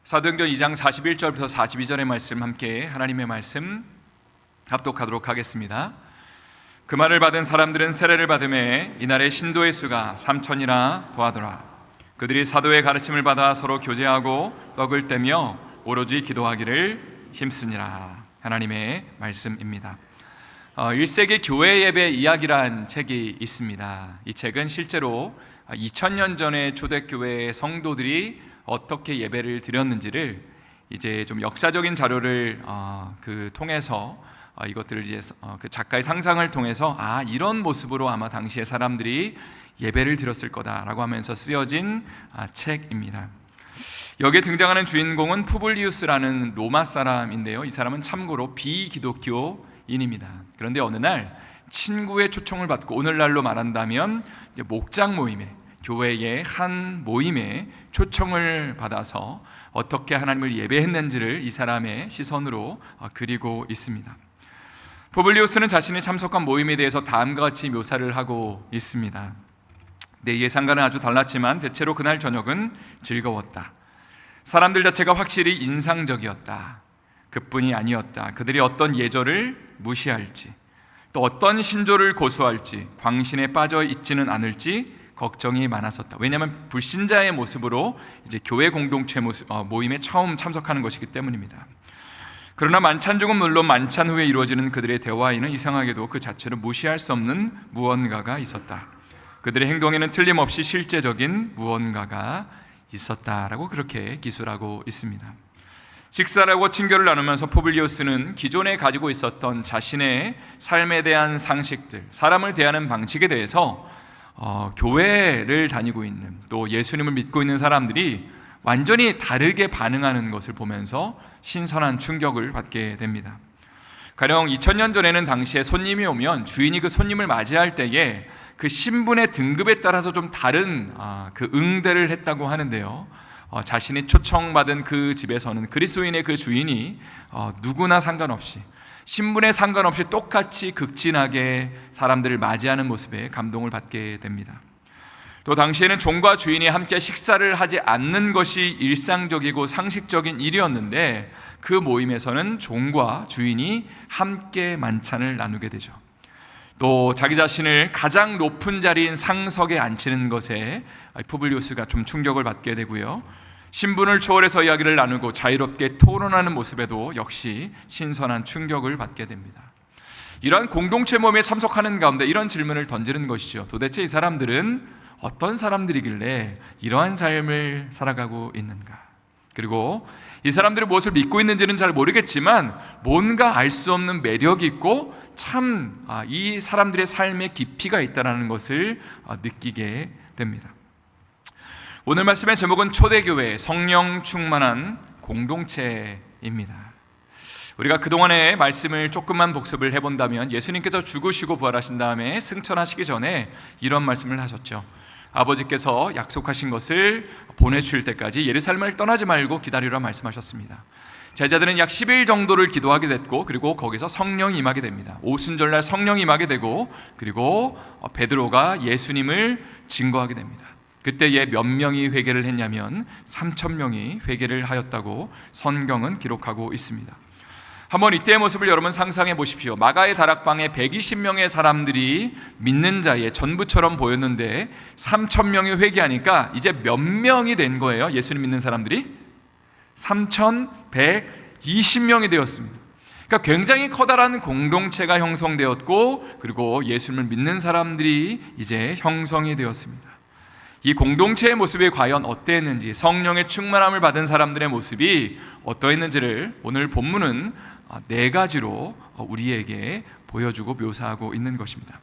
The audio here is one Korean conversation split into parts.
사도행전 2장 41절부터 42절의 말씀 함께 하나님의 말씀 합독하도록 하겠습니다. 그 말을 받은 사람들은 세례를 받음에 이날의 신도의 수가 3,000이나 더하더라. 그들이 사도의 가르침을 받아 서로 교제하고 떡을 떼며 오로지 기도하기를 힘쓰니라. 하나님의 말씀입니다. 1세기 교회 예배 이야기란 책이 있습니다. 이 책은 실제로 2000년 전에 초대교회 성도들이 어떻게 예배를 드렸는지를 이제 좀 역사적인 자료를 통해서 이것들을 이제 그 작가의 상상을 통해서 이런 모습으로 아마 당시의 사람들이 예배를 드렸을 거다라고 하면서 쓰여진 책입니다. 여기에 등장하는 주인공은 푸블리우스라는 로마 사람인데요. 이 사람은 참고로 비기독교인입니다. 그런데 어느 날 친구의 초청을 받고, 오늘날로 말한다면 목장 모임에, 교회의 한 모임에 초청을 받아서 어떻게 하나님을 예배했는지를 이 사람의 시선으로 그리고 있습니다. 푸블리우스는 자신이 참석한 모임에 대해서 다음과 같이 묘사를 하고 있습니다. 내 예상과는 아주 달랐지만 대체로 그날 저녁은 즐거웠다. 사람들 자체가 확실히 인상적이었다. 그뿐이 아니었다. 그들이 어떤 예절을 무시할지, 또 어떤 신조를 고수할지, 광신에 빠져 있지는 않을지 걱정이 많았었다. 왜냐하면 불신자의 모습으로 이제 교회 공동체 모임에 처음 참석하는 것이기 때문입니다. 그러나 만찬 중은 물론 만찬 후에 이루어지는 그들의 대화에는 이상하게도 그 자체를 무시할 수 없는 무언가가 있었다. 그들의 행동에는 틀림없이 실제적인 무언가가 있었다라고 그렇게 기술하고 있습니다. 식사를 하고 친교를 나누면서 푸블리우스는 기존에 가지고 있었던 자신의 삶에 대한 상식들, 사람을 대하는 방식에 대해서 교회를 다니고 있는, 또 예수님을 믿고 있는 사람들이 완전히 다르게 반응하는 것을 보면서 신선한 충격을 받게 됩니다. 가령 2000년 전에는 당시에 손님이 오면 주인이 그 손님을 맞이할 때에 그 신분의 등급에 따라서 좀 다른 그 응대를 했다고 하는데요. 자신이 초청받은 그 집에서는 그리스도인의 그 주인이 누구나 상관없이, 신분에 상관없이 똑같이 극진하게 사람들을 맞이하는 모습에 감동을 받게 됩니다. 또 당시에는 종과 주인이 함께 식사를 하지 않는 것이 일상적이고 상식적인 일이었는데, 그 모임에서는 종과 주인이 함께 만찬을 나누게 되죠. 또 자기 자신을 가장 높은 자리인 상석에 앉히는 것에 푸블리우스가 좀 충격을 받게 되고요. 신분을 초월해서 이야기를 나누고 자유롭게 토론하는 모습에도 역시 신선한 충격을 받게 됩니다. 이러한 공동체 모임에 참석하는 가운데 이런 질문을 던지는 것이죠. 도대체 이 사람들은 어떤 사람들이길래 이러한 삶을 살아가고 있는가? 그리고 이 사람들이 무엇을 믿고 있는지는 잘 모르겠지만 뭔가 알 수 없는 매력이 있고 참 이 사람들의 삶에 깊이가 있다는 것을 느끼게 됩니다. 오늘 말씀의 제목은 초대교회 성령 충만한 공동체입니다. 우리가 그동안의 말씀을 조금만 복습을 해본다면, 예수님께서 죽으시고 부활하신 다음에 승천하시기 전에 이런 말씀을 하셨죠. 아버지께서 약속하신 것을 보내주실 때까지 예루살렘을 떠나지 말고 기다리라 말씀하셨습니다. 제자들은 약 10일 정도를 기도하게 됐고, 그리고 거기서 성령이 임하게 됩니다. 오순절날 성령이 임하게 되고, 그리고 베드로가 예수님을 증거하게 됩니다. 그때에 몇 명이 회개를 했냐면 3,000명이 회개를 하였다고 성경은 기록하고 있습니다. 한번 이때의 모습을 여러분 상상해 보십시오. 마가의 다락방에 120명의 사람들이 믿는 자의 전부처럼 보였는데 3,000명이 회개하니까 이제 몇 명이 된 거예요? 예수님 믿는 사람들이 3,120명이 되었습니다. 그러니까 굉장히 커다란 공동체가 형성되었고, 그리고 예수님을 믿는 사람들이 이제 형성이 되었습니다. 이 공동체의 모습이 과연 어땠는지, 성령의 충만함을 받은 사람들의 모습이 어떠했는지를 오늘 본문은 4가지로 우리에게 보여주고 묘사하고 있는 것입니다.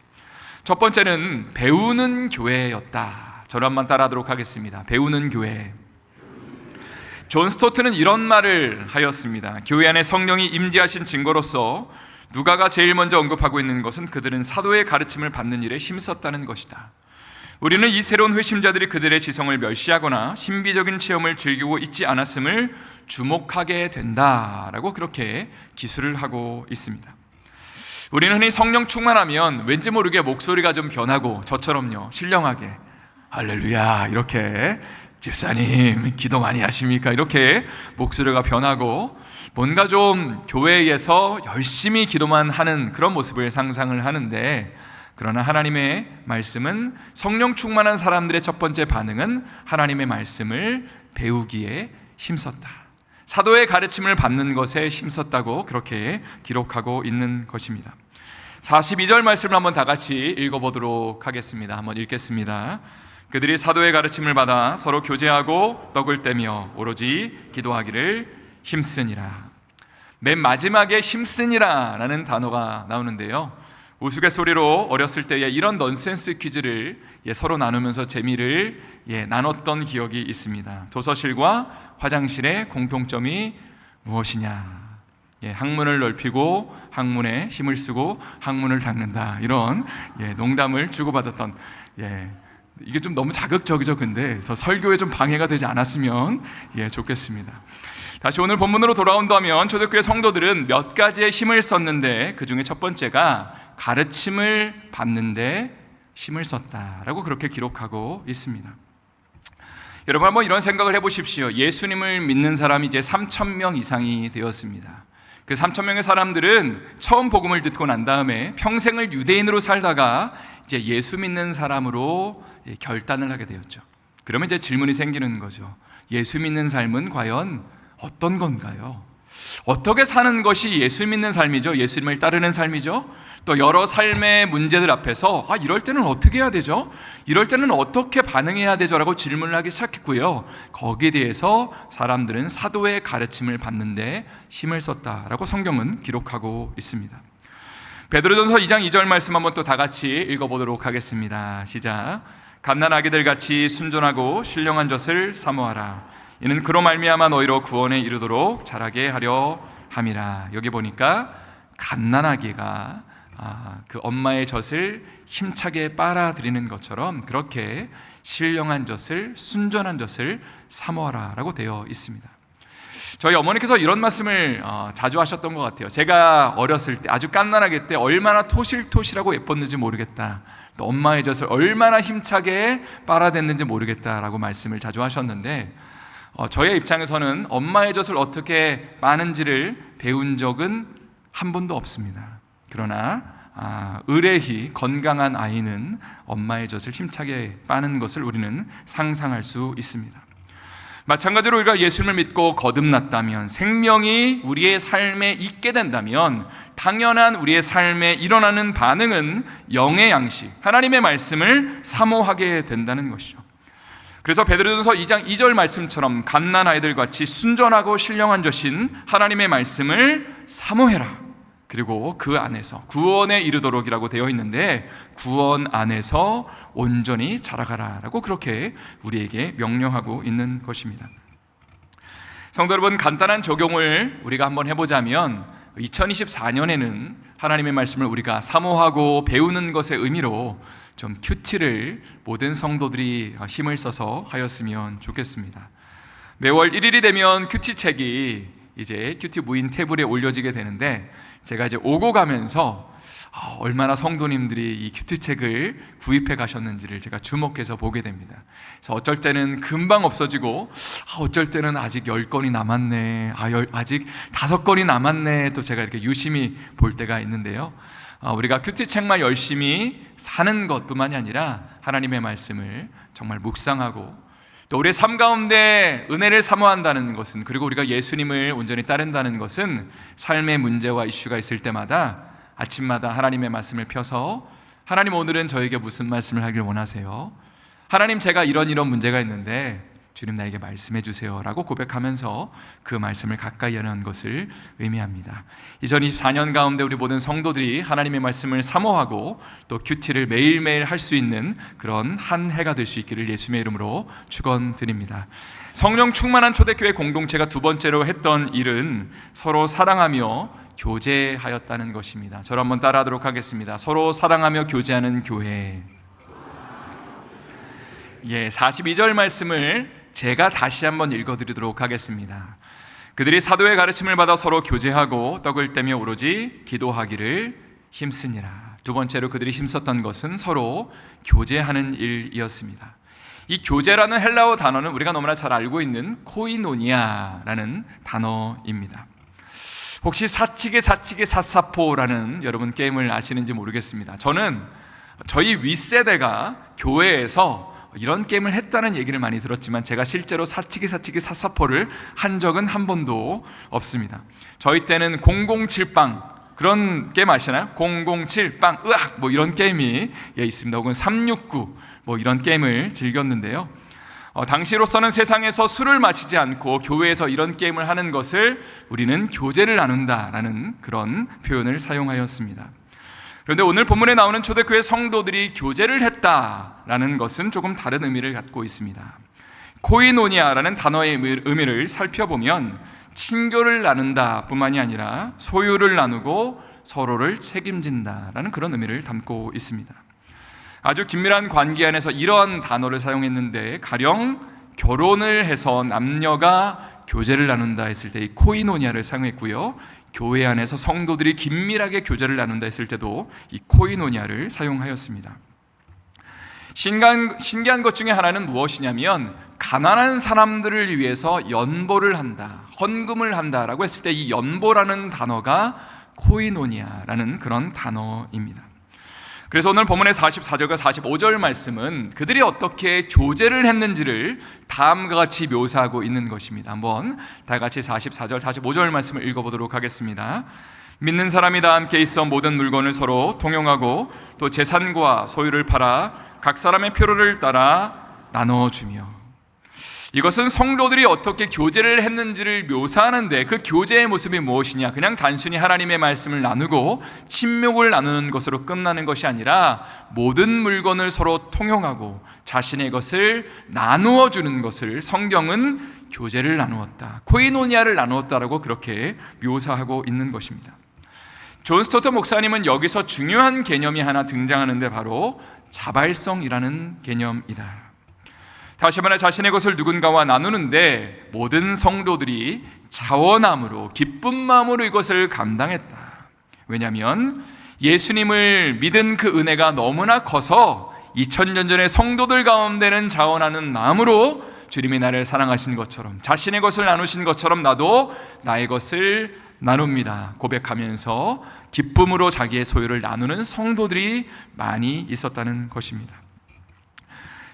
첫 번째는 배우는 교회였다. 저를 한번 따라하도록 하겠습니다. 배우는 교회. 존 스토트는 이런 말을 하였습니다. 교회 안에 성령이 임재하신 증거로서 누가가 제일 먼저 언급하고 있는 것은 그들은 사도의 가르침을 받는 일에 힘썼다는 것이다. 우리는 이 새로운 회심자들이 그들의 지성을 멸시하거나 신비적인 체험을 즐기고 있지 않았음을 주목하게 된다라고 그렇게 기술을 하고 있습니다. 우리는 흔히 성령 충만하면 왠지 모르게 목소리가 좀 변하고, 저처럼요, 신령하게 할렐루야 이렇게 집사님 기도 많이 하십니까? 이렇게 목소리가 변하고 뭔가 좀 교회에서 열심히 기도만 하는 그런 모습을 상상을 하는데, 그러나 하나님의 말씀은 성령 충만한 사람들의 첫 번째 반응은 하나님의 말씀을 배우기에 힘썼다, 사도의 가르침을 받는 것에 힘썼다고 그렇게 기록하고 있는 것입니다. 42절 말씀을 한번 다 같이 읽어보도록 하겠습니다. 한번 읽겠습니다. 그들이 사도의 가르침을 받아 서로 교제하고 떡을 떼며 오로지 기도하기를 힘쓰니라. 맨 마지막에 힘쓰니라 라는 단어가 나오는데요, 우스갯소리로 어렸을 때에 이런 넌센스 퀴즈를 서로 나누면서 재미를 나눴던 기억이 있습니다. 도서실과 화장실의 공통점이 무엇이냐? 학문을 넓히고 학문에 힘을 쓰고 학문을 닦는다, 이런 농담을 주고받았던, 이게 좀 너무 자극적이죠. 근데 그래서 설교에 좀 방해가 되지 않았으면 좋겠습니다. 다시 오늘 본문으로 돌아온다면 초대교회 성도들은 몇 가지의 힘을 썼는데 그 중에 첫 번째가 가르침을 받는데 힘을 썼다라고 그렇게 기록하고 있습니다. 여러분 한번 이런 생각을 해보십시오. 예수님을 믿는 사람이 이제 3,000명 이상이 되었습니다. 그 3,000명의 사람들은 처음 복음을 듣고 난 다음에 평생을 유대인으로 살다가 이제 예수 믿는 사람으로 결단을 하게 되었죠. 그러면 이제 질문이 생기는 거죠. 예수 믿는 삶은 과연 어떤 건가요? 어떻게 사는 것이 예수 믿는 삶이죠? 예수님을 따르는 삶이죠? 또 여러 삶의 문제들 앞에서 이럴 때는 어떻게 해야 되죠? 이럴 때는 어떻게 반응해야 되죠? 라고 질문을 하기 시작했고요, 거기에 대해서 사람들은 사도의 가르침을 받는데 힘을 썼다라고 성경은 기록하고 있습니다. 베드로전서 2장 2절 말씀 한번 또 다 같이 읽어보도록 하겠습니다. 시작. 갓난아기들 같이 순전하고 신령한 젖을 사모하라. 이는 그로 말미암아 너희로 구원에 이르도록 자라게 하려 함이라. 여기 보니까 갓난아기가 그 엄마의 젖을 힘차게 빨아들이는 것처럼 그렇게 신령한 젖을, 순전한 젖을 사모하라 라고 되어 있습니다. 저희 어머니께서 이런 말씀을 자주 하셨던 것 같아요. 제가 어렸을 때, 아주 갓난아기 때 얼마나 토실토실하고 예뻤는지 모르겠다, 또 엄마의 젖을 얼마나 힘차게 빨아댔는지 모르겠다라고 말씀을 자주 하셨는데, 저의 입장에서는 엄마의 젖을 어떻게 빠는지를 배운 적은 한 번도 없습니다. 그러나 의례히 건강한 아이는 엄마의 젖을 힘차게 빠는 것을 우리는 상상할 수 있습니다. 마찬가지로 우리가 예수님을 믿고 거듭났다면, 생명이 우리의 삶에 있게 된다면 당연한 우리의 삶에 일어나는 반응은 영의 양식, 하나님의 말씀을 사모하게 된다는 것이죠. 그래서 베드로전서 2장 2절 말씀처럼 갓난아이들 같이 순전하고 신령한 젖인 하나님의 말씀을 사모해라. 그리고 그 안에서 구원에 이르도록이라고 되어 있는데, 구원 안에서 온전히 자라가라 라고 그렇게 우리에게 명령하고 있는 것입니다. 성도 여러분, 간단한 적용을 우리가 한번 해보자면 2024년에는 하나님의 말씀을 우리가 사모하고 배우는 것의 의미로 좀 큐티를 모든 성도들이 힘을 써서 하였으면 좋겠습니다. 매월 1일이 되면 큐티 책이 이제 큐티 무인 테이블에 올려지게 되는데, 제가 이제 오고 가면서 얼마나 성도님들이 이 큐티 책을 구입해 가셨는지를 제가 주목해서 보게 됩니다. 그래서 어쩔 때는 금방 없어지고, 어쩔 때는 아직 10권이 남았네, 아직 5권이 남았네, 또 제가 이렇게 유심히 볼 때가 있는데요, 우리가 큐티 책만 열심히 사는 것뿐만이 아니라 하나님의 말씀을 정말 묵상하고, 또 우리의 삶 가운데 은혜를 사모한다는 것은, 그리고 우리가 예수님을 온전히 따른다는 것은 삶의 문제와 이슈가 있을 때마다 아침마다 하나님의 말씀을 펴서, 하나님 오늘은 저에게 무슨 말씀을 하길 원하세요? 하나님, 제가 이런 문제가 있는데 주님 나에게 말씀해 주세요 라고 고백하면서 그 말씀을 가까이 하는 것을 의미합니다. 2024년 가운데 우리 모든 성도들이 하나님의 말씀을 사모하고 또 큐티를 매일매일 할 수 있는 그런 한 해가 될 수 있기를 예수님의 이름으로 축원드립니다. 성령 충만한 초대교회 공동체가 두 번째로 했던 일은 서로 사랑하며 교제하였다는 것입니다. 저를 한번 따라하도록 하겠습니다. 서로 사랑하며 교제하는 교회. 42절 말씀을 제가 다시 한번 읽어드리도록 하겠습니다. 그들이 사도의 가르침을 받아 서로 교제하고 떡을 떼며 오로지 기도하기를 힘쓰니라. 두 번째로 그들이 힘썼던 것은 서로 교제하는 일이었습니다. 이 교제라는 헬라어 단어는 우리가 너무나 잘 알고 있는 코이노니아라는 단어입니다. 혹시 사치기 사사포라는 여러분 게임을 아시는지 모르겠습니다. 저는 저희 윗세대가 교회에서 이런 게임을 했다는 얘기를 많이 들었지만 제가 실제로 사치기 사사포를 한 적은 한 번도 없습니다. 저희 때는 007빵 그런 게임 아시나요? 007빵 으악 뭐 이런 게임이 있습니다. 혹은 369 뭐 이런 게임을 즐겼는데요. 당시로서는 세상에서 술을 마시지 않고 교회에서 이런 게임을 하는 것을 우리는 교제를 나눈다라는 그런 표현을 사용하였습니다. 그런데 오늘 본문에 나오는 초대교회 성도들이 교제를 했다라는 것은 조금 다른 의미를 갖고 있습니다. 코이노니아라는 단어의 의미를 살펴보면 친교를 나눈다 뿐만이 아니라 소유를 나누고 서로를 책임진다라는 그런 의미를 담고 있습니다. 아주 긴밀한 관계 안에서 이런 단어를 사용했는데 가령 결혼을 해서 남녀가 교제를 나눈다 했을 때 이 코이노니아를 사용했고요, 교회 안에서 성도들이 긴밀하게 교제를 나눈다 했을 때도 이 코이노니아를 사용하였습니다. 신기한 것 중에 하나는 무엇이냐면 가난한 사람들을 위해서 연보를 한다, 헌금을 한다라고 했을 때 이 연보라는 단어가 코이노니아라는 그런 단어입니다. 그래서 오늘 본문의 44절과 45절 말씀은 그들이 어떻게 교제를 했는지를 다음과 같이 묘사하고 있는 것입니다. 한번 다 같이 44절, 45절 말씀을 읽어보도록 하겠습니다. 믿는 사람이 다 함께 있어 모든 물건을 서로 통용하고 또 재산과 소유를 팔아 각 사람의 필요를 따라 나눠주며. 이것은 성도들이 어떻게 교제를 했는지를 묘사하는데 그 교제의 모습이 무엇이냐? 그냥 단순히 하나님의 말씀을 나누고 친목을 나누는 것으로 끝나는 것이 아니라 모든 물건을 서로 통용하고 자신의 것을 나누어 주는 것을 성경은 교제를 나누었다, 코이노니아를 나누었다라고 그렇게 묘사하고 있는 것입니다. 존 스토터 목사님은 여기서 중요한 개념이 하나 등장하는데 바로 자발성이라는 개념이다. 다시 말해 자신의 것을 누군가와 나누는데 모든 성도들이 자원함으로 기쁜 마음으로 이것을 감당했다. 왜냐하면 예수님을 믿은 그 은혜가 너무나 커서 2000년 전에 성도들 가운데는 자원하는 마음으로 주님이 나를 사랑하신 것처럼 자신의 것을 나누신 것처럼 나도 나의 것을 나눕니다 고백하면서 기쁨으로 자기의 소유를 나누는 성도들이 많이 있었다는 것입니다.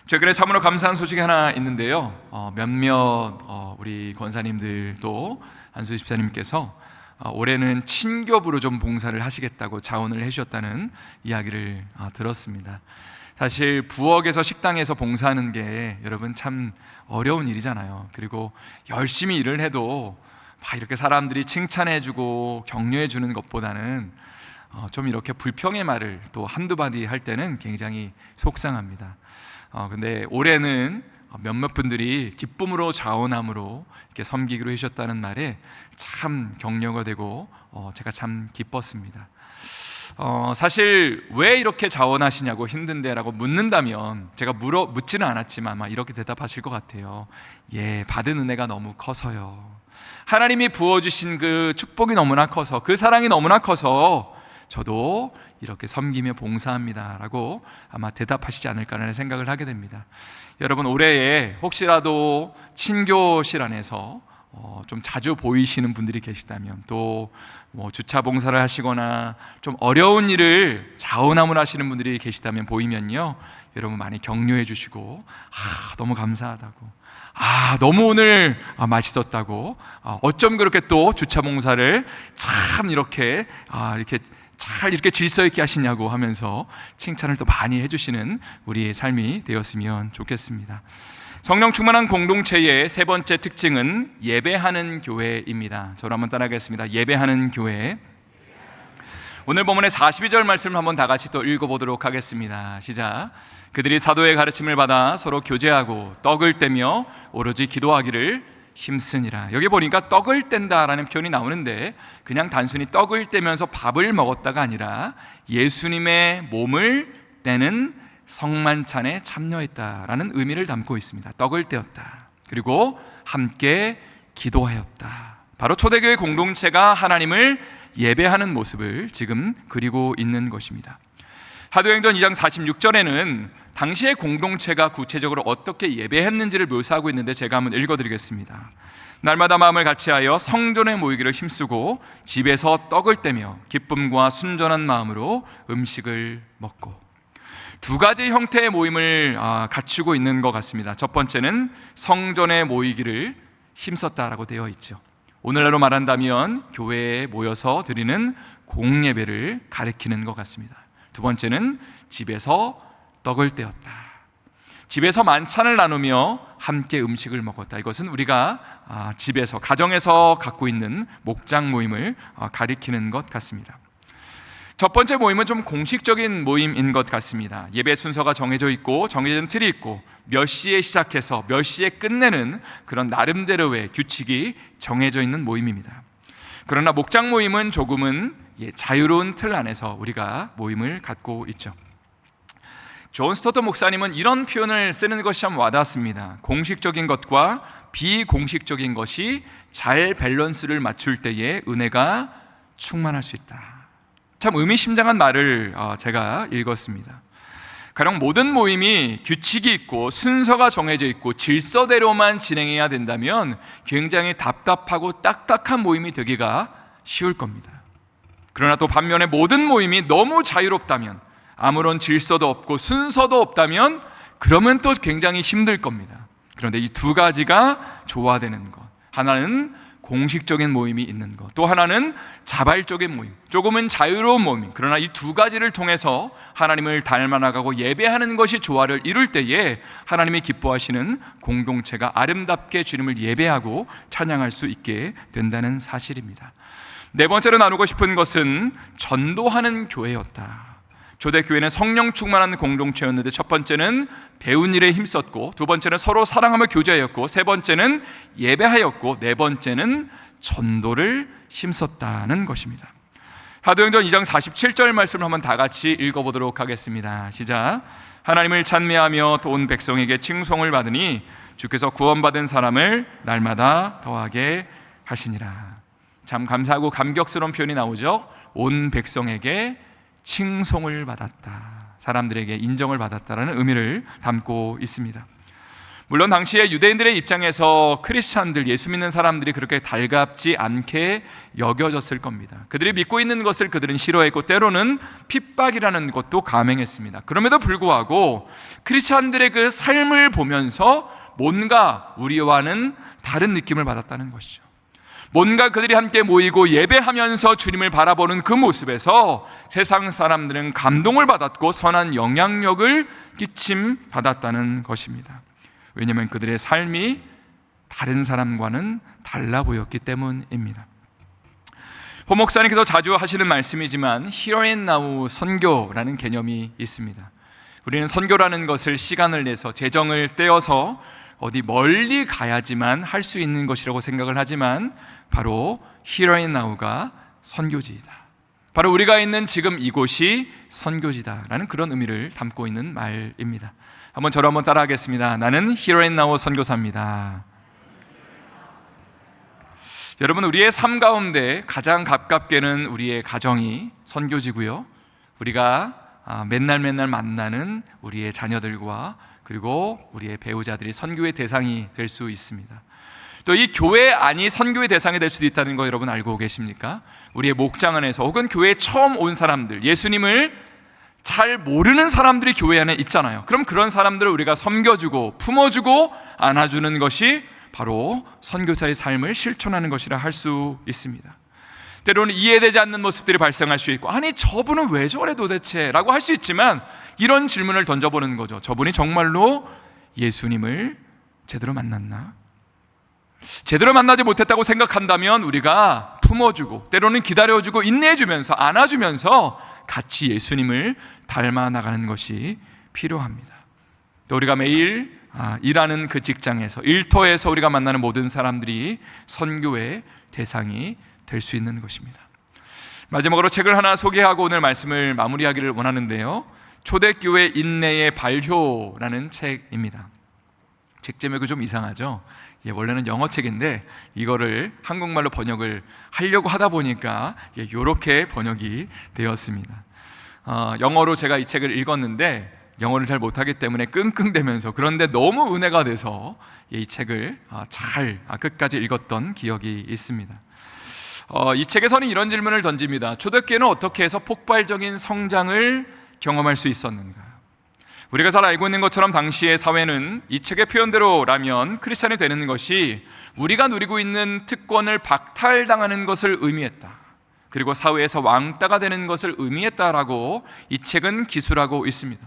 최근에 참으로 감사한 소식이 하나 있는데요, 몇몇 우리 권사님들도 안수 집사님께서 올해는 친교부로 좀 봉사를 하시겠다고 자원을 해주셨다는 이야기를 들었습니다. 사실 부엌에서 식당에서 봉사하는 게 여러분 참 어려운 일이잖아요. 그리고 열심히 일을 해도 막 이렇게 사람들이 칭찬해주고 격려해주는 것보다는 좀 이렇게 불평의 말을 또 한두 마디 할 때는 굉장히 속상합니다. 근데 올해는 몇몇 분들이 기쁨으로 자원함으로 이렇게 섬기기로 하셨다는 말에 참 격려가 되고 제가 참 기뻤습니다. 사실 왜 이렇게 자원하시냐고 힘든데라고 묻는다면 제가 묻지는 않았지만 아마 이렇게 대답하실 것 같아요. 예, 받은 은혜가 너무 커서요. 하나님이 부어주신 그 축복이 너무나 커서, 그 사랑이 너무나 커서 저도 이렇게 섬기며 봉사합니다 라고 아마 대답하시지 않을까라는 생각을 하게 됩니다. 여러분, 올해에 혹시라도 친교실 안에서 좀 자주 보이시는 분들이 계시다면, 또 뭐 주차 봉사를 하시거나 좀 어려운 일을 자원함을 하시는 분들이 계시다면 보이면요, 여러분 많이 격려해 주시고 너무 감사하다고, 너무 오늘 맛있었다고, 어쩜 그렇게 또 주차 봉사를 참 이렇게 잘 이렇게 질서 있게 하시냐고 하면서 칭찬을 또 많이 해주시는 우리의 삶이 되었으면 좋겠습니다. 성령 충만한 공동체의 세 번째 특징은 예배하는 교회입니다. 저를 한번 따라하겠습니다. 예배하는 교회. 오늘 본문의 42절 말씀을 한번 다 같이 또 읽어보도록 하겠습니다. 시작. 그들이 사도의 가르침을 받아 서로 교제하고 떡을 떼며 오로지 기도하기를 힘쓰니라. 여기 보니까 떡을 뗀다라는 표현이 나오는데 그냥 단순히 떡을 떼면서 밥을 먹었다가 아니라 예수님의 몸을 떼는 성만찬에 참여했다라는 의미를 담고 있습니다. 떡을 떼었다. 그리고 함께 기도하였다. 바로 초대교회 공동체가 하나님을 예배하는 모습을 지금 그리고 있는 것입니다. 사도행전 2장 46절에는 당시의 공동체가 구체적으로 어떻게 예배했는지를 묘사하고 있는데 제가 한번 읽어드리겠습니다. 날마다 마음을 같이하여 성전에 모이기를 힘쓰고 집에서 떡을 떼며 기쁨과 순전한 마음으로 음식을 먹고. 두 가지 형태의 모임을 갖추고 있는 것 같습니다. 첫 번째는 성전에 모이기를 힘썼다라고 되어 있죠. 오늘날로 말한다면 교회에 모여서 드리는 공예배를 가리키는 것 같습니다. 두 번째는 집에서 떡을 떼었다. 집에서 만찬을 나누며 함께 음식을 먹었다. 이것은 우리가 집에서, 가정에서 갖고 있는 목장 모임을 가리키는 것 같습니다. 첫 번째 모임은 좀 공식적인 모임인 것 같습니다. 예배 순서가 정해져 있고 정해진 틀이 있고 몇 시에 시작해서 몇 시에 끝내는 그런 나름대로의 규칙이 정해져 있는 모임입니다. 그러나 목장 모임은 조금은 자유로운 틀 안에서 우리가 모임을 갖고 있죠. 존 스토트 목사님은 이런 표현을 쓰는 것이 참 와닿습니다. 공식적인 것과 비공식적인 것이 잘 밸런스를 맞출 때에 은혜가 충만할 수 있다. 참 의미심장한 말을 제가 읽었습니다. 가령 모든 모임이 규칙이 있고 순서가 정해져 있고 질서대로만 진행해야 된다면 굉장히 답답하고 딱딱한 모임이 되기가 쉬울 겁니다. 그러나 또 반면에 모든 모임이 너무 자유롭다면, 아무런 질서도 없고 순서도 없다면 그러면 또 굉장히 힘들 겁니다. 그런데 이 두 가지가 조화되는 것, 하나는 공식적인 모임이 있는 것, 또 하나는 자발적인 모임, 조금은 자유로운 모임, 그러나 이 두 가지를 통해서 하나님을 닮아나가고 예배하는 것이 조화를 이룰 때에 하나님이 기뻐하시는 공동체가 아름답게 주님을 예배하고 찬양할 수 있게 된다는 사실입니다. 네 번째로 나누고 싶은 것은 전도하는 교회였다. 초대교회는 성령 충만한 공동체였는데 첫 번째는 배운 일에 힘썼고, 두 번째는 서로 사랑하며 교제하였고, 세 번째는 예배하였고, 네 번째는 전도를 힘썼다는 것입니다. 사도행전 2장 47절 말씀을 한번 다 같이 읽어보도록 하겠습니다. 시작. 하나님을 찬미하며 또 온 백성에게 칭송을 받으니 주께서 구원받은 사람을 날마다 더하게 하시니라. 참 감사하고 감격스러운 표현이 나오죠. 온 백성에게 칭송을 받았다, 사람들에게 인정을 받았다라는 의미를 담고 있습니다. 물론 당시에 유대인들의 입장에서 크리스찬들, 예수 믿는 사람들이 그렇게 달갑지 않게 여겨졌을 겁니다. 그들이 믿고 있는 것을 그들은 싫어했고 때로는 핍박이라는 것도 감행했습니다. 그럼에도 불구하고 크리스찬들의 그 삶을 보면서 뭔가 우리와는 다른 느낌을 받았다는 것이죠. 뭔가 그들이 함께 모이고 예배하면서 주님을 바라보는 그 모습에서 세상 사람들은 감동을 받았고 선한 영향력을 끼침 받았다는 것입니다. 왜냐하면 그들의 삶이 다른 사람과는 달라 보였기 때문입니다. 호 목사님께서 자주 하시는 말씀이지만 Here and Now 선교라는 개념이 있습니다. 우리는 선교라는 것을 시간을 내서 재정을 떼어서 어디 멀리 가야지만 할 수 있는 것이라고 생각을 하지만 바로 Here and Now가 선교지이다. 바로 우리가 있는 지금 이곳이 선교지다라는 그런 의미를 담고 있는 말입니다. 한번 저를 한번 따라하겠습니다. 나는 Here and Now 선교사입니다. 여러분, 우리의 삶 가운데 가장 가깝게는 우리의 가정이 선교지고요, 우리가 맨날 만나는 우리의 자녀들과 그리고 우리의 배우자들이 선교의 대상이 될 수 있습니다. 또 이 교회 안이 선교의 대상이 될 수도 있다는 거 여러분 알고 계십니까? 우리의 목장 안에서 혹은 교회에 처음 온 사람들, 예수님을 잘 모르는 사람들이 교회 안에 있잖아요. 그럼 그런 사람들을 우리가 섬겨주고 품어주고 안아주는 것이 바로 선교사의 삶을 실천하는 것이라 할 수 있습니다. 때로는 이해되지 않는 모습들이 발생할 수 있고, 아니 저분은 왜 저래 도대체? 라고 할 수 있지만 이런 질문을 던져보는 거죠. 저분이 정말로 예수님을 제대로 만났나? 제대로 만나지 못했다고 생각한다면 우리가 품어주고 때로는 기다려주고 인내해주면서 안아주면서 같이 예수님을 닮아 나가는 것이 필요합니다. 또 우리가 매일 일하는 그 직장에서, 일터에서 우리가 만나는 모든 사람들이 선교의 대상이 될 수 있는 것입니다. 마지막으로 책을 하나 소개하고 오늘 말씀을 마무리하기를 원하는데요, 초대교회 인내의 발효라는 책입니다. 책 제목이 좀 이상하죠? 원래는 영어 책인데 이거를 한국말로 번역을 하려고 하다 보니까 이렇게 번역이 되었습니다. 영어로 제가 이 책을 읽었는데 영어를 잘 못하기 때문에 끙끙대면서, 그런데 너무 은혜가 돼서 이 책을 끝까지 읽었던 기억이 있습니다. 이 책에서는 이런 질문을 던집니다. 초대교회는 어떻게 해서 폭발적인 성장을 경험할 수 있었는가? 우리가 잘 알고 있는 것처럼 당시의 사회는 이 책의 표현대로라면 크리스찬이 되는 것이 우리가 누리고 있는 특권을 박탈당하는 것을 의미했다, 그리고 사회에서 왕따가 되는 것을 의미했다라고 이 책은 기술하고 있습니다.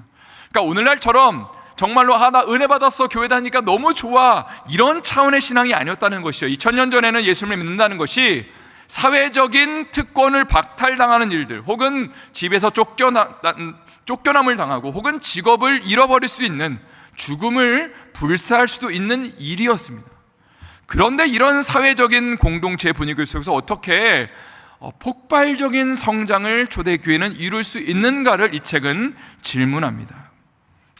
그러니까 오늘날처럼 정말로 나 은혜 받았어, 교회 다니니까 너무 좋아, 이런 차원의 신앙이 아니었다는 것이요. 2000년 전에는 예수님을 믿는다는 것이 사회적인 특권을 박탈당하는 일들, 혹은 집에서 쫓겨남을 당하고, 혹은 직업을 잃어버릴 수 있는, 죽음을 불사할 수도 있는 일이었습니다. 그런데 이런 사회적인 공동체 분위기 속에서 어떻게 폭발적인 성장을 초대교회는 이룰 수 있는가를 이 책은 질문합니다.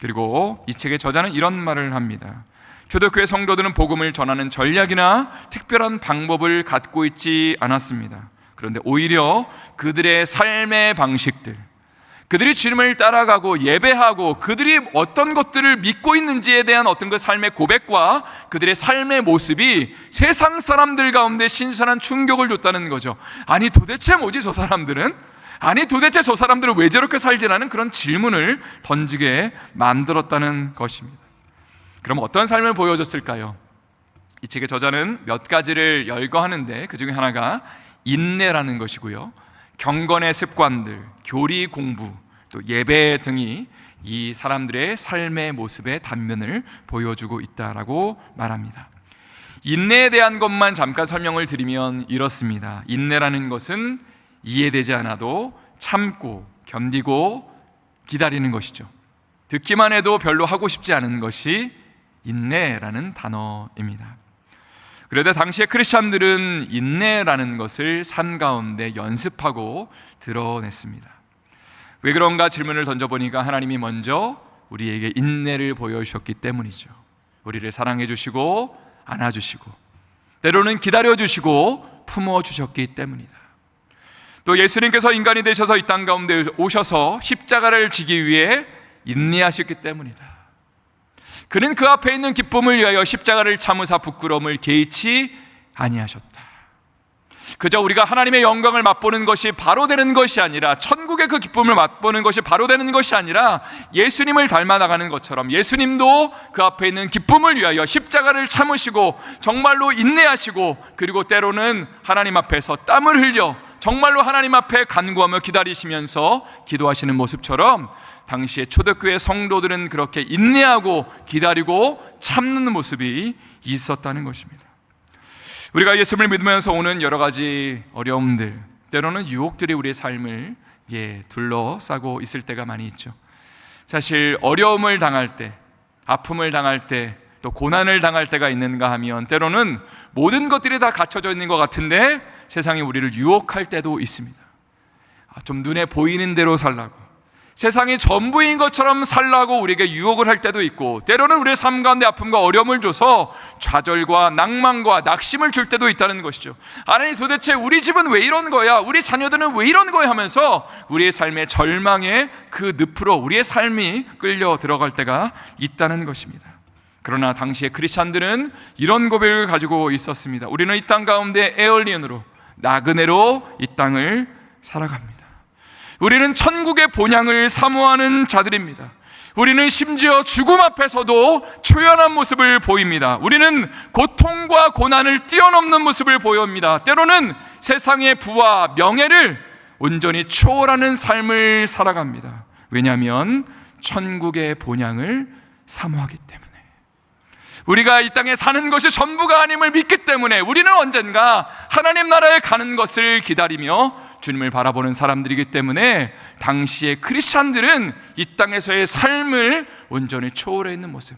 그리고 이 책의 저자는 이런 말을 합니다. 초대교회 성도들은 복음을 전하는 전략이나 특별한 방법을 갖고 있지 않았습니다. 그런데 오히려 그들의 삶의 방식들, 그들이 주님을 따라가고 예배하고 그들이 어떤 것들을 믿고 있는지에 대한 어떤 그 삶의 고백과 그들의 삶의 모습이 세상 사람들 가운데 신선한 충격을 줬다는 거죠. 아니 도대체 뭐지 저 사람들은? 아니 도대체 저 사람들은 왜 저렇게 살지라는 그런 질문을 던지게 만들었다는 것입니다. 그럼 어떤 삶을 보여줬을까요? 이 책의 저자는 몇 가지를 열거하는데 그 중에 하나가 인내라는 것이고요, 경건의 습관들, 교리 공부, 또 예배 등이 이 사람들의 삶의 모습의 단면을 보여주고 있다라고 말합니다. 인내에 대한 것만 잠깐 설명을 드리면 이렇습니다. 인내라는 것은 이해되지 않아도 참고 견디고 기다리는 것이죠. 듣기만 해도 별로 하고 싶지 않은 것이 인내라는 단어입니다. 그런데 당시의 크리스찬들은 인내라는 것을 삶 가운데 연습하고 드러냈습니다. 왜 그런가 질문을 던져보니까 하나님이 먼저 우리에게 인내를 보여주셨기 때문이죠. 우리를 사랑해 주시고 안아주시고 때로는 기다려주시고 품어주셨기 때문이다. 또 예수님께서 인간이 되셔서 이 땅 가운데 오셔서 십자가를 지기 위해 인내하셨기 때문이다. 그는 그 앞에 있는 기쁨을 위하여 십자가를 참으사 부끄러움을 개의치 아니하셨다. 그저 우리가 하나님의 영광을 맛보는 것이 바로 되는 것이 아니라, 천국의 그 기쁨을 맛보는 것이 바로 되는 것이 아니라, 예수님을 닮아나가는 것처럼 예수님도 그 앞에 있는 기쁨을 위하여 십자가를 참으시고 정말로 인내하시고, 그리고 때로는 하나님 앞에서 땀을 흘려 정말로 하나님 앞에 간구하며 기다리시면서 기도하시는 모습처럼 당시의 초대교회 성도들은 그렇게 인내하고 기다리고 참는 모습이 있었다는 것입니다. 우리가 예수님을 믿으면서 오는 여러 가지 어려움들, 때로는 유혹들이 우리의 삶을 둘러싸고 있을 때가 많이 있죠. 사실 어려움을 당할 때, 아픔을 당할 때, 또 고난을 당할 때가 있는가 하면 때로는 모든 것들이 다 갖춰져 있는 것 같은데 세상이 우리를 유혹할 때도 있습니다. 좀 눈에 보이는 대로 살라고, 세상이 전부인 것처럼 살라고 우리에게 유혹을 할 때도 있고, 때로는 우리의 삶 가운데 아픔과 어려움을 줘서 좌절과 낭만과 낙심을 줄 때도 있다는 것이죠. 아니 도대체 우리 집은 왜 이런 거야? 우리 자녀들은 왜 이런 거야? 하면서 우리의 삶의 절망의 그 늪으로 우리의 삶이 끌려 들어갈 때가 있다는 것입니다. 그러나 당시의 크리스찬들은 이런 고백을 가지고 있었습니다. 우리는 이 땅 가운데 에얼리언으로, 나그네로 이 땅을 살아갑니다. 우리는 천국의 본향을 사모하는 자들입니다. 우리는 심지어 죽음 앞에서도 초연한 모습을 보입니다. 우리는 고통과 고난을 뛰어넘는 모습을 보입니다. 때로는 세상의 부와 명예를 온전히 초월하는 삶을 살아갑니다. 왜냐하면 천국의 본향을 사모하기 때문에, 우리가 이 땅에 사는 것이 전부가 아님을 믿기 때문에 우리는 언젠가 하나님 나라에 가는 것을 기다리며 주님을 바라보는 사람들이기 때문에 당시의 크리스찬들은 이 땅에서의 삶을 온전히 초월해 있는 모습,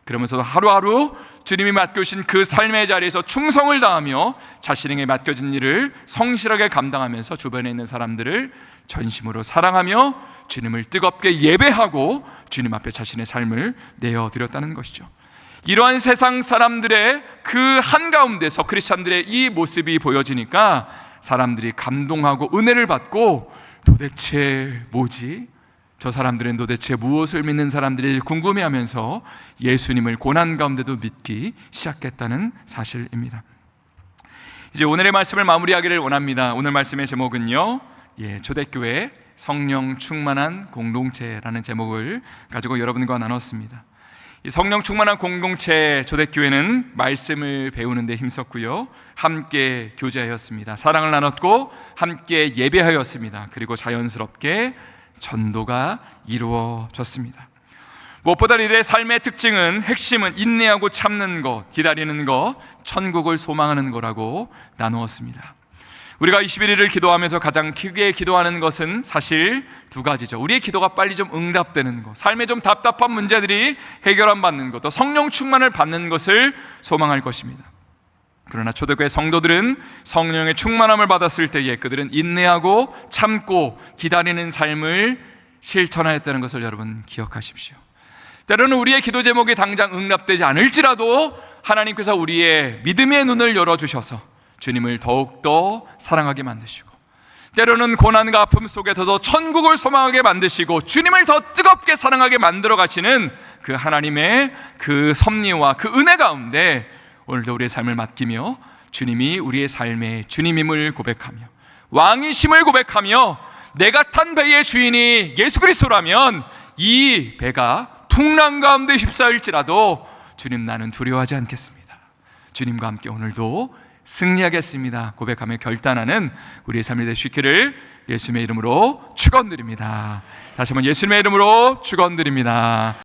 그러면서도 하루하루 주님이 맡겨주신 그 삶의 자리에서 충성을 다하며 자신에게 맡겨진 일을 성실하게 감당하면서 주변에 있는 사람들을 전심으로 사랑하며 주님을 뜨겁게 예배하고 주님 앞에 자신의 삶을 내어드렸다는 것이죠. 이러한 세상 사람들의 그 한가운데서 크리스찬들의 이 모습이 보여지니까 사람들이 감동하고 은혜를 받고, 도대체 뭐지? 저 사람들은 도대체 무엇을 믿는 사람들이 궁금해하면서 예수님을 고난 가운데도 믿기 시작했다는 사실입니다. 이제 오늘의 말씀을 마무리하기를 원합니다. 오늘 말씀의 제목은요, 초대교회 성령 충만한 공동체라는 제목을 가지고 여러분과 나눴습니다. 이 성령 충만한 공동체 초대교회는 말씀을 배우는 데 힘썼고요, 함께 교제하였습니다. 사랑을 나눴고 함께 예배하였습니다. 그리고 자연스럽게 전도가 이루어졌습니다. 무엇보다 이들의 삶의 특징은, 핵심은 인내하고 참는 것, 기다리는 것, 천국을 소망하는 거라고 나누었습니다. 우리가 21일을 기도하면서 가장 크게 기도하는 것은 사실 두 가지죠. 우리의 기도가 빨리 좀 응답되는 것, 삶에 좀 답답한 문제들이 해결 받는 것, 또 성령 충만을 받는 것을 소망할 것입니다. 그러나 초대교회 성도들은 성령의 충만함을 받았을 때에 그들은 인내하고 참고 기다리는 삶을 실천하였다는 것을 여러분 기억하십시오. 때로는 우리의 기도 제목이 당장 응답되지 않을지라도 하나님께서 우리의 믿음의 눈을 열어주셔서 주님을 더욱더 사랑하게 만드시고, 때로는 고난과 아픔 속에서도 천국을 소망하게 만드시고 주님을 더 뜨겁게 사랑하게 만들어 가시는 그 하나님의 그 섭리와 그 은혜 가운데 오늘도 우리의 삶을 맡기며 주님이 우리의 삶의 주님임을 고백하며 왕이심을 고백하며 내가 탄 배의 주인이 예수 그리스도라면 이 배가 풍랑 가운데 휩싸일지라도 주님, 나는 두려워하지 않겠습니다. 주님과 함께 오늘도 승리하겠습니다 고백하며 결단하는 우리의 삶이 될 수 있기를 예수님의 이름으로 축원드립니다. 다시 한번 예수님의 이름으로 축원드립니다.